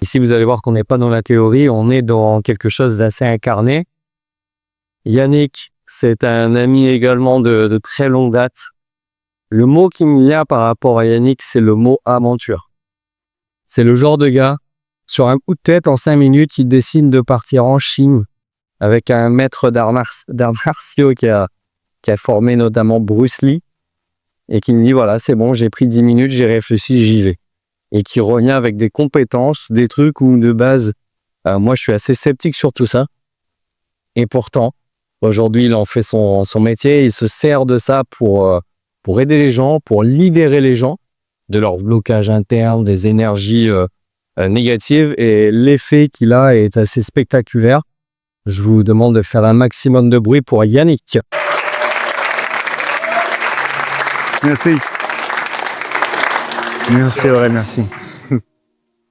Ici, vous allez voir qu'on n'est pas dans la théorie, on est dans quelque chose d'assez incarné. Yannick, c'est un ami également de très longue date. Le mot qui me vient par rapport à Yannick, c'est le mot aventure. C'est le genre de gars, sur un coup de tête, en 5 minutes, il décide de partir en Chine avec un maître d'arts martiaux qui a formé notamment Bruce Lee et qui me dit voilà, c'est bon, j'ai pris 10 minutes, j'ai réfléchi, j'y vais. Et qui revient avec des compétences, des trucs où de base, moi je suis assez sceptique sur tout ça. Et pourtant, aujourd'hui il en fait son métier, il se sert de ça pour aider les gens, pour libérer les gens de leur blocage interne, des énergies négatives. Et l'effet qu'il a est assez spectaculaire. Je vous demande de faire un maximum de bruit pour Yannick. Merci. Merci Aurèle, merci.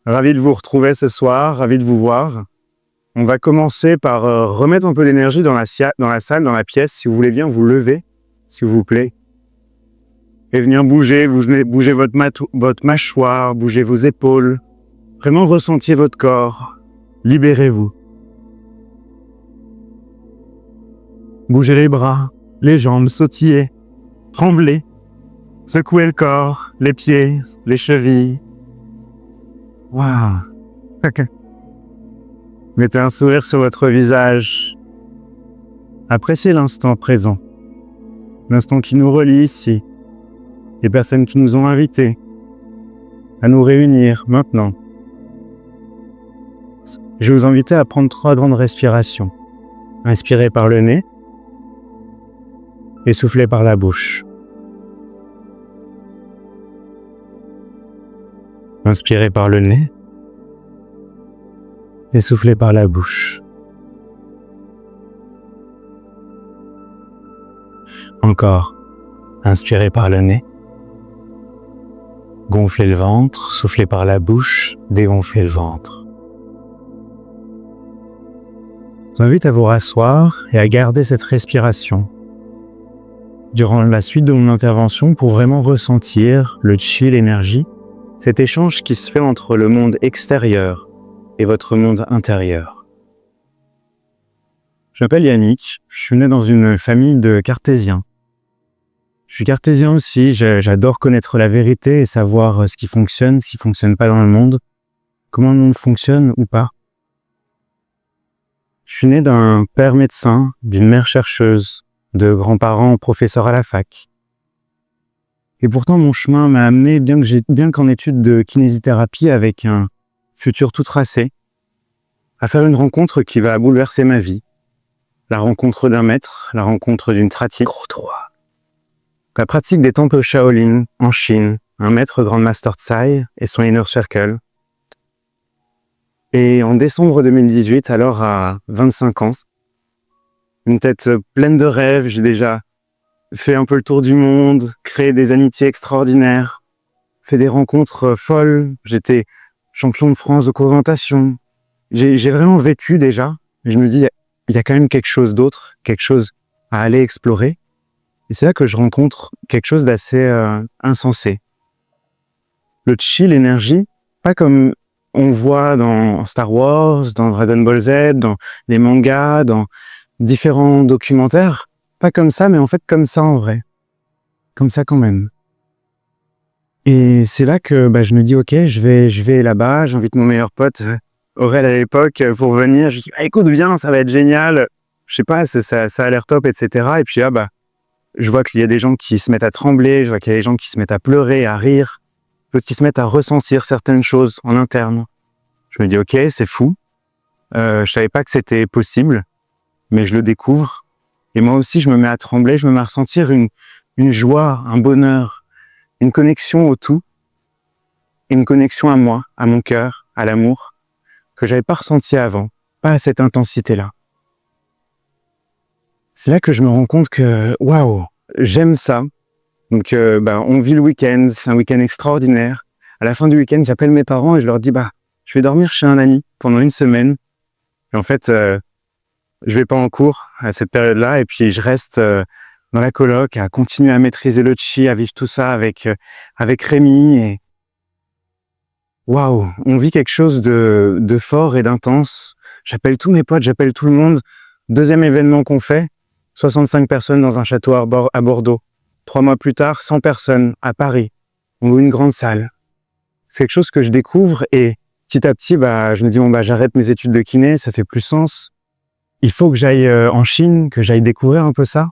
Ravi de vous retrouver ce soir, ravi de vous voir. On va commencer par remettre un peu d'énergie dans la salle, dans la pièce. Si vous voulez bien vous lever, s'il vous plaît. Et venir bouger votre mâchoire, bouger vos épaules. Vraiment ressentiez votre corps. Libérez-vous. Bougez les bras, les jambes, sautillez, tremblez. Secouez le corps, les pieds, les chevilles. Waouh. Mettez un sourire sur votre visage. Appréciez l'instant présent. L'instant qui nous relie ici. Les personnes qui nous ont invités à nous réunir maintenant. Je vais vous inviter à prendre 3 grandes respirations. Inspirez par le nez et soufflez par la bouche. Inspirez par le nez et soufflez par la bouche. Encore. Inspirez par le nez. Gonflez le ventre, soufflez par la bouche, dégonflez le ventre. Je vous invite à vous rasseoir et à garder cette respiration durant la suite de mon intervention pour vraiment ressentir le chi, l'énergie, cet échange qui se fait entre le monde extérieur et votre monde intérieur. Je m'appelle Yannick, je suis né dans une famille de cartésiens. Je suis cartésien aussi, j'adore connaître la vérité et savoir ce qui fonctionne pas dans le monde, comment le monde fonctionne ou pas. Je suis né d'un père médecin, d'une mère chercheuse, de grands-parents professeurs à la fac. Et pourtant, mon chemin m'a amené, bien qu'en études de kinésithérapie avec un futur tout tracé, à faire une rencontre qui va bouleverser ma vie. La rencontre d'un maître, la rencontre d'une pratique. La pratique des temples Shaolin en Chine, un maître Grand Master Tsai et son Inner Circle. Et en décembre 2018, alors à 25 ans, une tête pleine de rêves, j'ai déjà fait un peu le tour du monde, créé des amitiés extraordinaires, fait des rencontres folles, j'étais champion de France de co-orientation. J'ai vraiment vécu déjà, et je me dis, il y a quand même quelque chose d'autre, quelque chose à aller explorer. Et c'est là que je rencontre quelque chose d'assez insensé. Le chi, l'énergie, pas comme on voit dans Star Wars, dans Dragon Ball Z, dans les mangas, dans différents documentaires. Pas comme ça, mais en fait comme ça en vrai. Comme ça quand même. Et c'est là que je me dis, ok, je vais là-bas, j'invite mon meilleur pote, Aurèle à l'époque, pour venir. Je dis, écoute bien, ça va être génial. Je sais pas, ça a l'air top, etc. Et puis là, je vois qu'il y a des gens qui se mettent à trembler, je vois qu'il y a des gens qui se mettent à pleurer, à rire, d'autres qui se mettent à ressentir certaines choses en interne. Je me dis, ok, c'est fou. Je savais pas que c'était possible, mais je le découvre. Et moi aussi, je me mets à trembler, je me mets à ressentir une joie, un bonheur, une connexion au tout, une connexion à moi, à mon cœur, à l'amour, que j'avais pas ressenti avant, pas à cette intensité-là. C'est là que je me rends compte que, waouh, j'aime ça. Donc, on vit le week-end, c'est un week-end extraordinaire. À la fin du week-end, j'appelle mes parents et je leur dis, je vais dormir chez un ami pendant 1 semaine. Et en fait, je vais pas en cours à cette période-là et puis je reste dans la coloc à continuer à maîtriser le chi, à vivre tout ça avec Rémi. Et waouh, on vit quelque chose de fort et d'intense. J'appelle tous mes potes, j'appelle tout le monde. Deuxième événement qu'on fait, 65 personnes dans un château à Bordeaux. 3 mois plus tard, 100 personnes à Paris. On loue une grande salle. C'est quelque chose que je découvre et petit à petit, je me dis, j'arrête mes études de kiné, ça fait plus sens. Il faut que j'aille en Chine, que j'aille découvrir un peu ça.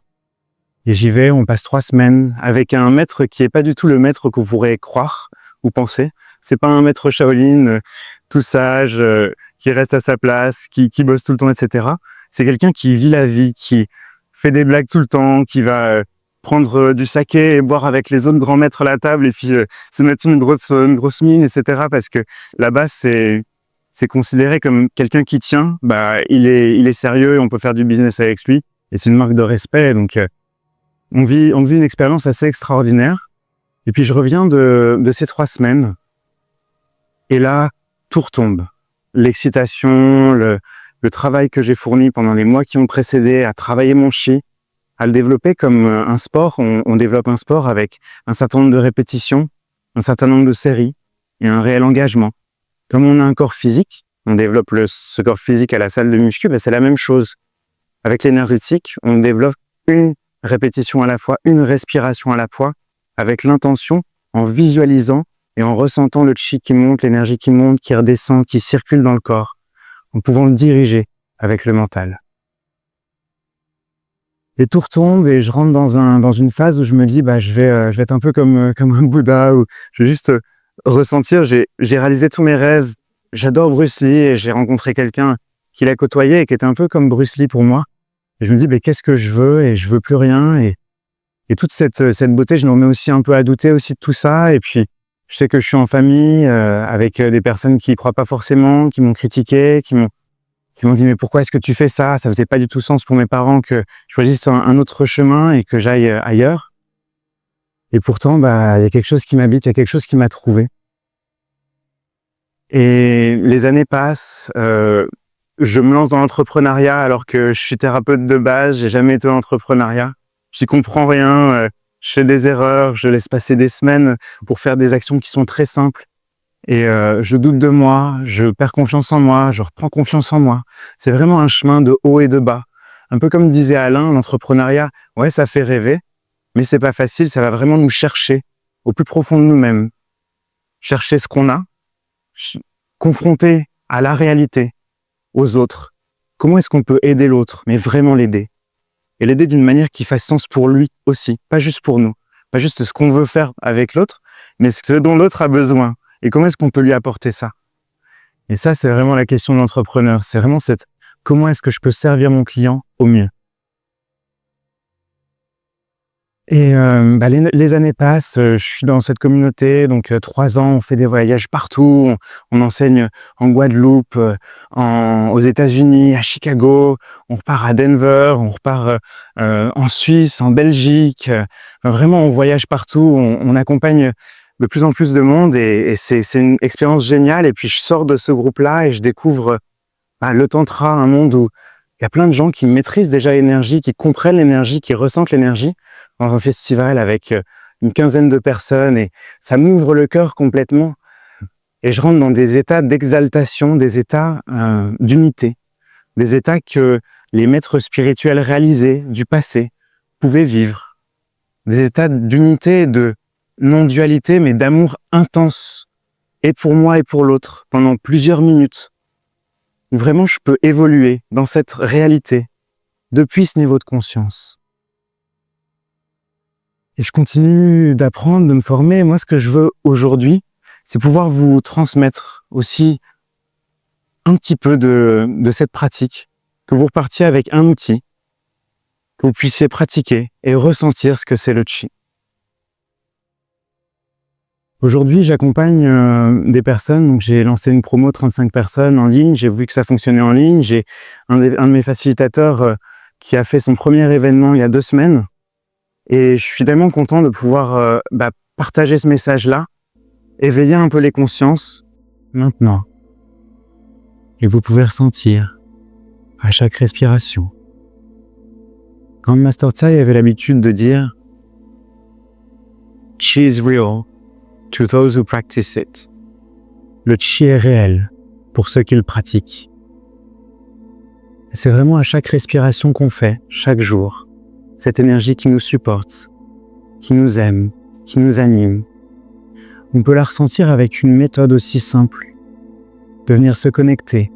Et j'y vais, on passe 3 semaines avec un maître qui est pas du tout le maître qu'on pourrait croire ou penser. C'est pas un maître Shaolin, tout sage, qui reste à sa place, qui bosse tout le temps, etc. C'est quelqu'un qui vit la vie, qui fait des blagues tout le temps, qui va prendre du saké et boire avec les autres grands maîtres à la table et puis se mettre une grosse mine, etc. Parce que là-bas, c'est considéré comme quelqu'un qui tient. Il est sérieux et on peut faire du business avec lui. Et c'est une marque de respect. Donc, on vit une expérience assez extraordinaire. Et puis, je reviens de ces 3 semaines. Et là, tout retombe. L'excitation, le travail que j'ai fourni pendant les mois qui ont précédé à travailler mon chi, à le développer comme un sport. On développe un sport avec un certain nombre de répétitions, un certain nombre de séries et un réel engagement. Comme on a un corps physique, on développe ce corps physique à la salle de muscu, c'est la même chose. Avec l'énergétique, on développe une répétition à la fois, une respiration à la fois, avec l'intention, en visualisant et en ressentant le chi qui monte, l'énergie qui monte, qui redescend, qui circule dans le corps, en pouvant le diriger avec le mental. Et tout retombe et je rentre dans une phase où je me dis, je vais être un peu comme un Bouddha, où je vais juste ressentir, j'ai réalisé tous mes rêves. J'adore Bruce Lee et j'ai rencontré quelqu'un qui l'a côtoyé et qui était un peu comme Bruce Lee pour moi. Et je me dis, qu'est-ce que je veux? Et je veux plus rien. Et toute cette beauté, je me remets aussi un peu à douter aussi de tout ça. Et puis, je sais que je suis en famille avec des personnes qui y croient pas forcément, qui m'ont critiqué, qui m'ont dit, mais pourquoi est-ce que tu fais ça? Ça faisait pas du tout sens pour mes parents que je choisisse un autre chemin et que j'aille ailleurs. Et pourtant, il y a quelque chose qui m'habite, il y a quelque chose qui m'a trouvé. Et les années passent, je me lance dans l'entrepreneuriat alors que je suis thérapeute de base, j'ai jamais été dans l'entrepreneuriat. J'y comprends rien, je fais des erreurs, je laisse passer des semaines pour faire des actions qui sont très simples. Et je doute de moi, je perds confiance en moi, je reprends confiance en moi. C'est vraiment un chemin de haut et de bas. Un peu comme disait Alain, l'entrepreneuriat, ouais, ça fait rêver, mais c'est pas facile, ça va vraiment nous chercher au plus profond de nous-mêmes. Chercher ce qu'on a, confronter à la réalité, aux autres. Comment est-ce qu'on peut aider l'autre, mais vraiment l'aider? Et l'aider d'une manière qui fasse sens pour lui aussi, pas juste pour nous. Pas juste ce qu'on veut faire avec l'autre, mais ce dont l'autre a besoin. Et comment est-ce qu'on peut lui apporter ça? Et ça, c'est vraiment la question de l'entrepreneur. C'est vraiment comment est-ce que je peux servir mon client au mieux? Et les années passent, je suis dans cette communauté, donc 3 ans, on fait des voyages partout, on enseigne en Guadeloupe, aux États-Unis, à Chicago, on repart à Denver, on repart en Suisse, en Belgique. Vraiment, on voyage partout, on accompagne de plus en plus de monde et c'est une expérience géniale. Et puis je sors de ce groupe-là et je découvre le tantra, un monde où il y a plein de gens qui maîtrisent déjà l'énergie, qui comprennent l'énergie, qui ressentent l'énergie dans un festival avec une quinzaine de personnes et ça m'ouvre le cœur complètement. Et je rentre dans des états d'exaltation, des états d'unité, des états que les maîtres spirituels réalisés du passé pouvaient vivre. Des états d'unité, de non-dualité, mais d'amour intense, et pour moi et pour l'autre, pendant plusieurs minutes. Vraiment, je peux évoluer dans cette réalité depuis ce niveau de conscience. Et je continue d'apprendre, de me former. Moi, ce que je veux aujourd'hui, c'est pouvoir vous transmettre aussi un petit peu de cette pratique, que vous repartiez avec un outil, que vous puissiez pratiquer et ressentir ce que c'est le chi. Aujourd'hui, j'accompagne des personnes, donc j'ai lancé une promo 35 personnes en ligne, j'ai vu que ça fonctionnait en ligne, j'ai un de mes facilitateurs qui a fait son premier événement il y a 2 semaines, et je suis tellement content de pouvoir partager ce message-là, éveiller un peu les consciences maintenant. Et vous pouvez ressentir à chaque respiration. Grand Master Tsai avait l'habitude de dire « Chi is real » to those who practice it. Le chi est réel pour ceux qui le pratiquent. Et c'est vraiment à chaque respiration qu'on fait, chaque jour, cette énergie qui nous supporte, qui nous aime, qui nous anime. On peut la ressentir avec une méthode aussi simple, de venir se connecter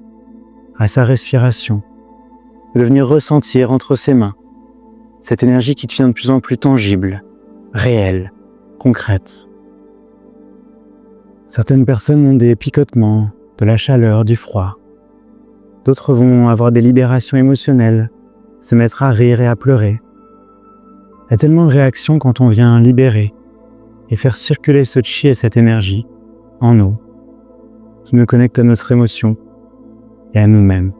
à sa respiration, de venir ressentir entre ses mains cette énergie qui devient de plus en plus tangible, réelle, concrète. Certaines personnes ont des picotements, de la chaleur, du froid. D'autres vont avoir des libérations émotionnelles, se mettre à rire et à pleurer. Il y a tellement de réactions quand on vient libérer et faire circuler ce chi et cette énergie en nous, qui nous connecte à notre émotion et à nous-mêmes.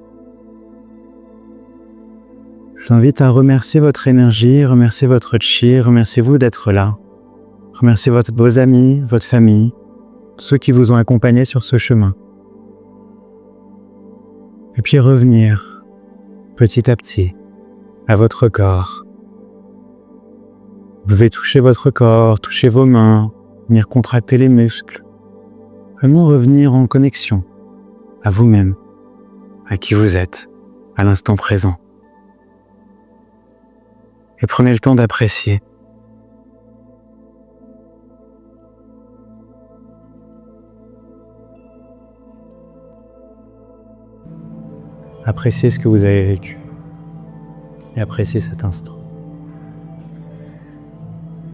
Je vous invite à remercier votre énergie, remercier votre chi, remerciez-vous d'être là. Remerciez vos amis, votre famille, ceux qui vous ont accompagné sur ce chemin. Et puis revenir, petit à petit, à votre corps. Vous pouvez toucher votre corps, toucher vos mains, venir contracter les muscles. Vraiment revenir en connexion à vous-même, à qui vous êtes, à l'instant présent. Et prenez le temps d'apprécier. Appréciez ce que vous avez vécu et appréciez cet instant.